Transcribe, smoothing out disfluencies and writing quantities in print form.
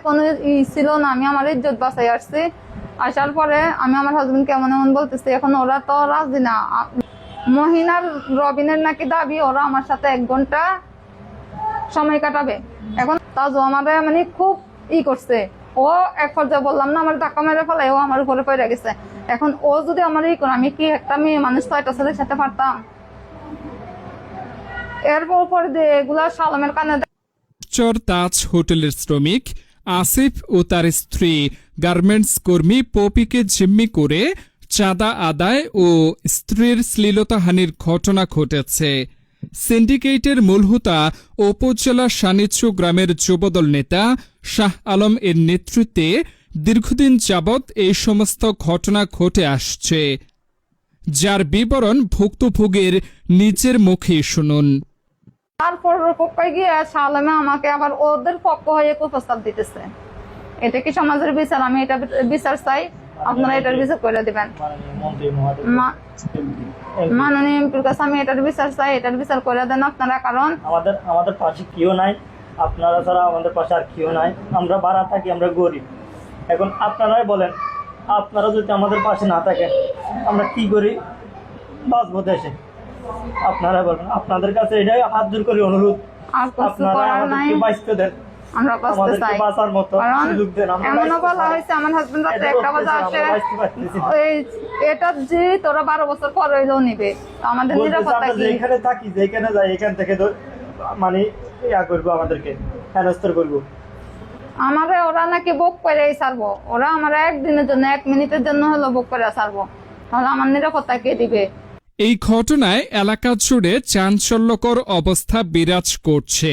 কোনো ছিল না, আমি আমার ইজ্জত বাঁচাই আসছি। আসার পরে আমি আমার হাজবেন্ড কেমন এমন বলতেছি, এখন ওরা তো রাজি না। মহিনার রবিনের নাকি দাবি ওরা আমার সাথে 1 ঘন্টা সময় কাটাবে। এখন তাজও আমারে মানে খুব করছে। ও এক পর্যায়ে বললাম না আমার ধাক্কা মেরে ফেলাই, ও আমার উপরে পড়ে গেছে। এখন ও যদি আমার করে, আমি কি একটা মেয়ে মানুষ তো একটা ছেলের সাথে পারতাম? এরপর দিয়ে এগুলা সালামের কানে চর তাজ হোটেলের শ্রমিক আসিফ ও তার স্ত্রী গার্মেন্টস কর্মী পপিকে জিম্মি করে চাঁদা আদায় ও স্ত্রীর শ্লীলতাহানির ঘটনা ঘটেছে। সিন্ডিকেটের মূল হোতা উপজেলা সানিচু গ্রামের যুবদল নেতা শাহ আলম এর নেতৃত্বে দীর্ঘদিন যাবৎ এই সমস্ত ঘটনা ঘটে আসছে, যার বিবরণ ভুক্তভোগীর নিজের মুখে শুনুন। তারপর পক্ষে গিয়ে সালামে আমাকে আবার ওদের পক্ষ হয়ে প্রস্তাব দিতেছে। এটা কি সমাজের বিচার? আমি এটা বিচার চাই, আপনারা এটার বিচার করে দিবেন। মাননীয় এমপির কাছে আমি এটার বিচার চাই, এটার বিচার করে দেন আপনারা। কারণ আমাদের পাশে কেউ নাই, আপনারা ছাড়া আমাদের পাশে আর কেউ নাই। আমরা ভাড়া থাকি, আমরা গরিব। এখন আপনারাই বলেন, আপনারা যদি আমাদের পাশে না থাকেন আমরা কি করি, বাঁচবো দেশে? আপনারা বলেন। আপনাদের কাছে এটাই হাত জোর করে অনুরোধ, আর কিছু আপনারা করার নাই, আমাদেরকে বাঁচতে দেন, আমরা বাঁচতে আমাদেরকে চাই। বাঁচার মতো সুযোগ দেন। এমনও বলা হয়েছে আমার হাজবেন্ড রাত্রে 1টা বাজে আসে, এটা যে তোরা 12 বছর পর হইলেও নিবে, আমাদের নিরাপত্তা কি? যেখানে থাকি, যেখানে যাই, এখান থেকে মানে করবো, আমাদেরকে হেনস্থর করবো। আমারে ওরা নাকি বুক করে ছাড়বো। ওরা আমার 1 দিনের জন্য, 1 মিনিটের জন্য হলো বুক করে ছাড়বো, তাহলে আমার নিরাপত্তা কে দিবে? এই ঘটনায় এলাকা জুড়ে চাঞ্চল্যকর অবস্থা বিরাজ করছে।